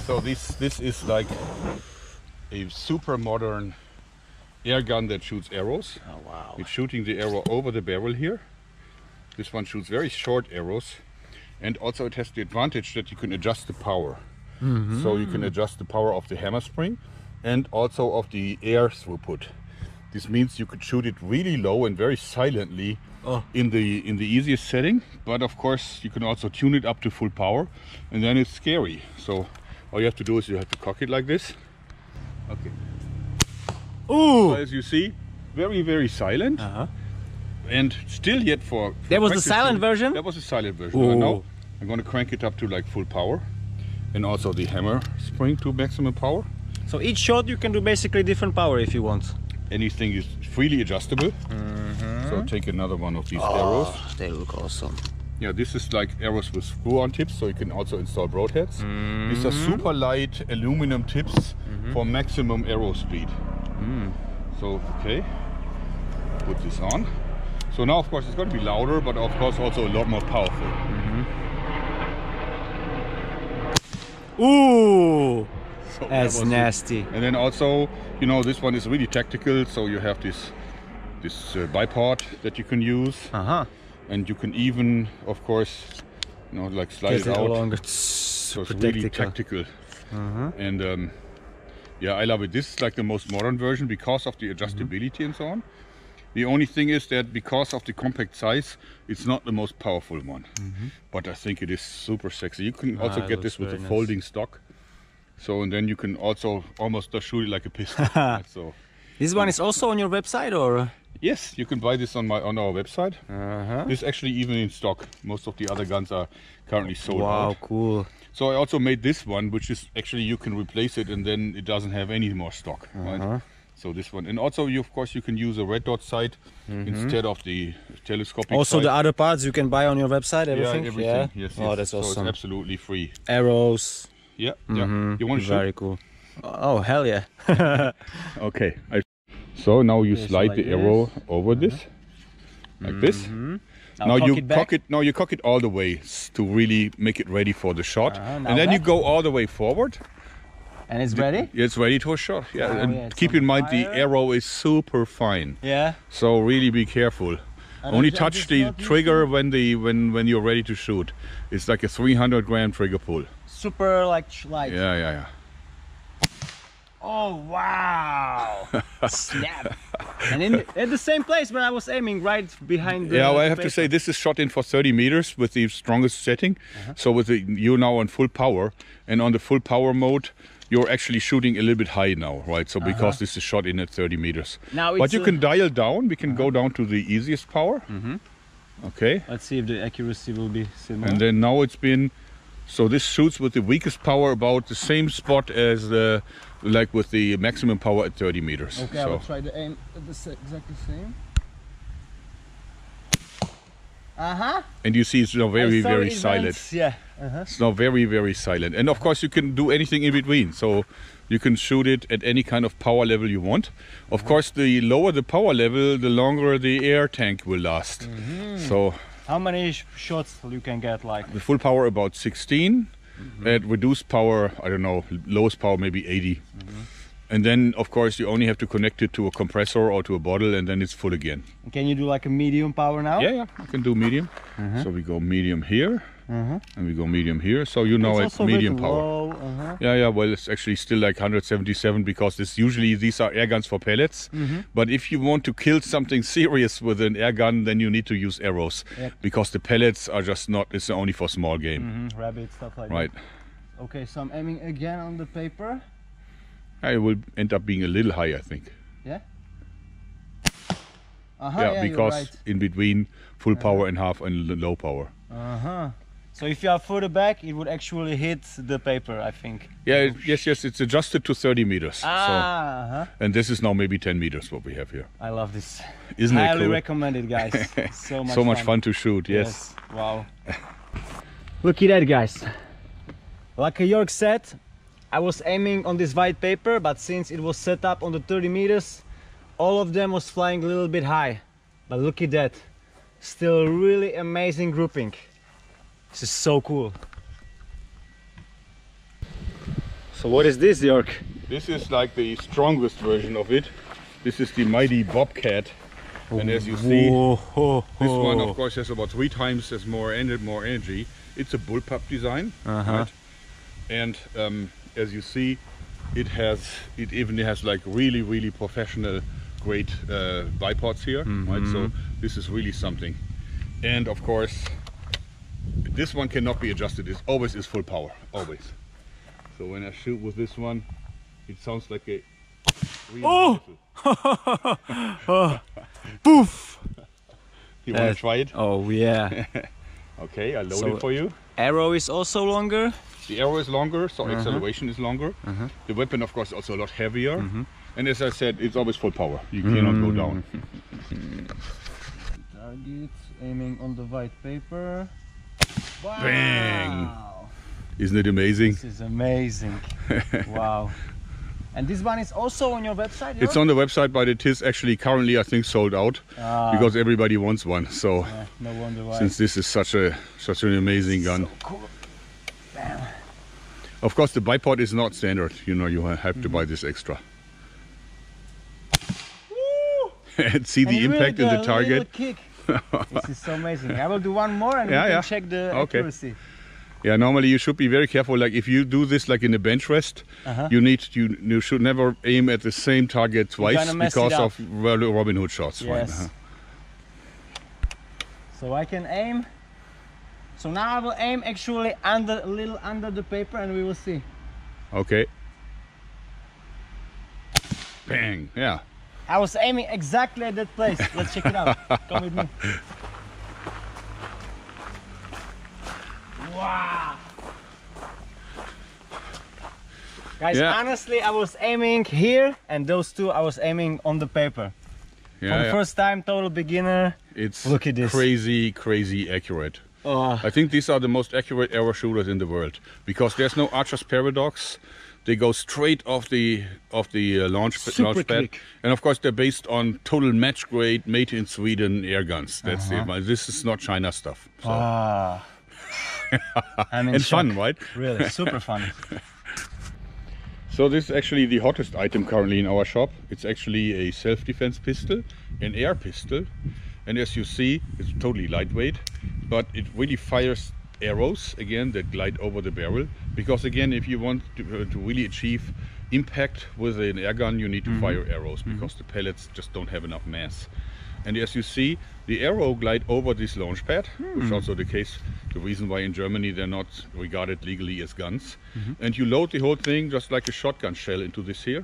So this is like a super modern air gun that shoots arrows. Oh wow. It's shooting the arrow over the barrel here. This one shoots very short arrows, and also it has the advantage that you can adjust the power. So you can adjust the power of the hammer spring and also of the air throughput. This means you could shoot it really low and very silently in the easiest setting, but of course you can also tune it up to full power, and then it's scary. So all you have to do is you have to cock it like this. Okay. Ooh! So as you see, very silent. And still yet for that was the silent version? That was the silent version. And now I'm going to crank it up to like full power, and also the hammer spring to maximum power. So each shot you can do basically different power if you want. Anything is freely adjustable. So take another one of these arrows. They look awesome. Yeah, this is like arrows with screw-on tips, so you can also install broadheads. These are super light aluminum tips for maximum arrow speed. So, okay, put this on. So now, of course, it's going to be louder, but of course also a lot more powerful. Ooh! So that's nasty. And then also, you know, this one is really tactical, so you have this bipod that you can use. And you can even, of course, you know, like slide it out. So it's really tactical. And yeah, I love it. This is like the most modern version because of the adjustability and so on. The only thing is that because of the compact size, it's not the most powerful one. But I think it is super sexy. You can also get this with a folding stock. So, and then you can also almost just shoot it like a pistol. So this one is also on your website, or? Yes, you can buy this on our website. This is actually even in stock. Most of the other guns are currently sold out. Wow, cool. So I also made this one, which is actually you can replace it and then it doesn't have any more stock. Right? So this one, and also of course you can use a red dot sight instead of the telescopic also sight. The other parts you can buy on your website, everything? Yeah, everything. Yes, Oh, that's awesome. So it's absolutely free. Arrows. Yeah, yeah. You want to shoot? Very cool. Oh, hell yeah. Okay. So now you slide the arrow over this, like this. Now you cock it. Now you cock it all the way to really make it ready for the shot, and then you go all the way forward. And it's ready? It's ready to a shot. Yeah, and keep in mind the arrow is super fine. Yeah. So really be careful. Only touch the trigger when you're ready to shoot. It's like a 300-gram trigger pull. Super light. Yeah. Oh wow! Snap! And in the same place where I was aiming, right behind the... Yeah, well, I have to say this is shot in for 30 meters with the strongest setting. So with you're now on full power, and on the full power mode, you're actually shooting a little bit high now, right? So because this is shot in at 30 meters. Now but you can dial down. We can go down to the easiest power. Okay. Let's see if the accuracy will be similar. And then now it's been... So this shoots with the weakest power about the same spot as the, like with the maximum power at 30 meters. Okay, I will try to aim at the exactly same. And you see it's now very silent. Yeah. It's now very silent. And of course you can do anything in between. So you can shoot it at any kind of power level you want. Of course, the lower the power level, the longer the air tank will last. So how many shots you can get, like? The full power about 16. At reduced power, I don't know, lowest power maybe 80. And then of course you only have to connect it to a compressor or to a bottle, and then it's full again. Can you do like a medium power now? Yeah, I can do medium. So we go medium here, and we go medium here. So you know it's medium power. Yeah, well, it's actually still like 177 because these are air guns for pellets. But if you want to kill something serious with an air gun, then you need to use arrows because the pellets are just not. It's only for small game. Rabbit, stuff like that. Right. Okay, so I'm aiming again on the paper. It will end up being a little high, I think. Yeah? Yeah, because in between full power and half and low power. So if you are further back, it would actually hit the paper, I think. Yeah, yes, it's adjusted to 30 meters. And this is now maybe 10 meters what we have here. I love this. Isn't it cool? Highly recommended, guys. So much fun to shoot, yes. Wow. Look at that, guys. Like Joerg said, I was aiming on this white paper, but since it was set up on the 30 meters, all of them was flying a little bit high. But look at that. Still really amazing grouping. This is so cool. So what is this, Joerg? This is like the strongest version of it. This is the mighty Bobcat. And as you see, this one of course has about 3 times as more energy. It's a bullpup design, right? And as you see, it even has like really professional great bipods here, right? So this is really something. And of course, this one cannot be adjusted. It always is full power, always. So when I shoot with this one, it sounds like a really Poof! You want to try it? Oh yeah. Okay, I load it for you. Arrow is also longer. The arrow is longer, so acceleration is longer. The weapon, of course, also a lot heavier. And as I said, it's always full power. You cannot go down. Target, aiming on the white paper. Wow. Bang! Isn't it amazing? This is amazing. Wow. And this one is also on your website? It's on the website, but it is actually currently, I think, sold out because everybody wants one. So, no wonder why. Since this is such an amazing gun. So cool. Bam. Of course, the bipod is not standard. You know, you have to buy this extra. And see the impact in the target. Kick. This is so amazing. I will do one more and we can check the accuracy. Yeah, normally you should be very careful. Like if you do this like in a bench rest, you should never aim at the same target twice because of Robin Hood shots. Yes. Right? So I can aim. So now I will aim actually a little under the paper and we will see. Okay. Bang! Yeah. I was aiming exactly at that place. Let's check it out. Come with me. Wow! Guys, honestly, I was aiming here, and those two I was aiming on the paper. For the first time, total beginner. Look at this. Crazy accurate. I think these are the most accurate arrow shooters in the world because there's no archer's paradox. They go straight off the launch pad, and of course they're based on total match grade, made in Sweden air guns. That's it. This is not China stuff. So. And fun, right? Really, super fun. So this is actually the hottest item currently in our shop. It's actually a self-defense pistol, an air pistol, and as you see, it's totally lightweight, but it really fires arrows again that glide over the barrel. Because again, if you want to really achieve impact with an air gun, you need to fire arrows because the pellets just don't have enough mass. And as you see, the arrow glide over this launch pad, which is also the case, the reason why in Germany they're not regarded legally as guns. And you load the whole thing just like a shotgun shell into this here.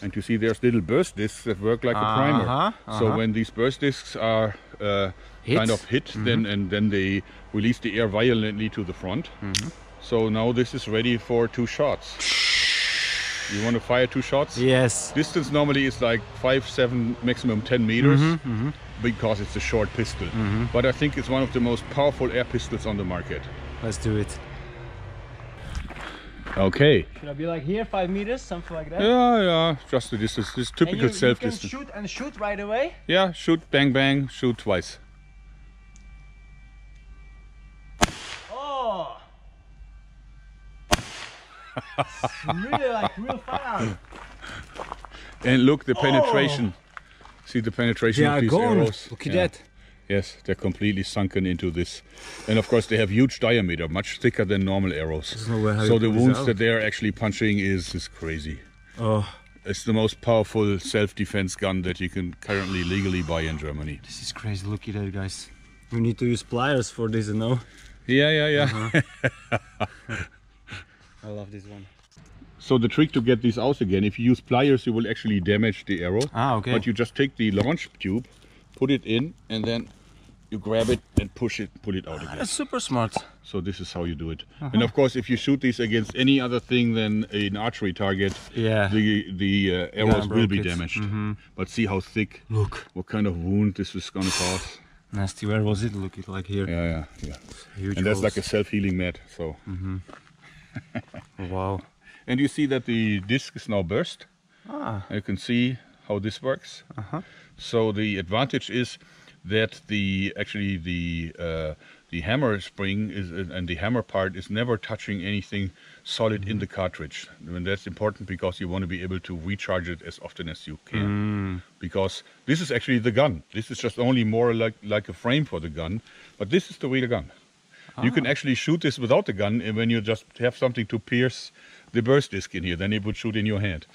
And you see there's little burst discs that work like a primer. So when these burst discs are kind of hit, then they release the air violently to the front. So now this is ready for 2 shots. You want to fire 2 shots? Yes. Distance normally is like 5, 7, maximum 10 meters because it's a short pistol. But I think it's one of the most powerful air pistols on the market. Let's do it. Okay. Should I be like here, 5 meters, something like that? Yeah, just the distance. This is typical self-distance. You can shoot and shoot right away? Yeah, shoot, bang, bang, shoot twice. Oh! Really like real fire. And look, the penetration. See the penetration of these arrows? Look at that. Yes, they're completely sunken into this. And of course they have huge diameter, much thicker than normal arrows. So the wounds that they're actually punching is crazy. It's the most powerful self-defense gun that you can currently legally buy in Germany. This is crazy, look at that, guys. We need to use pliers for this, you know? Yeah. I love this one. So the trick to get these out again, if you use pliers you will actually damage the arrow. Okay. But you just take the launch tube, put it in, and then you grab it and pull it out again. That's super smart. So this is how you do it. And of course if you shoot these against any other thing than an archery target, the arrows will be damaged. But see how thick, look what kind of wound this is going to cause. Nasty, where was it? Look, it like here. Yeah. Huge and that's holes. like a self-healing mat. So. Wow. And you see that the disc is now burst. You can see how this works. So the advantage is that the the hammer spring is and the hammer part is never touching anything solid in the cartridge. And that's important because you want to be able to recharge it as often as you can. Because this is actually the gun. This is just only more like a frame for the gun, but this is the real gun. You can actually shoot this without the gun, and when you just have something to pierce the burst disc in here, then it would shoot in your hand.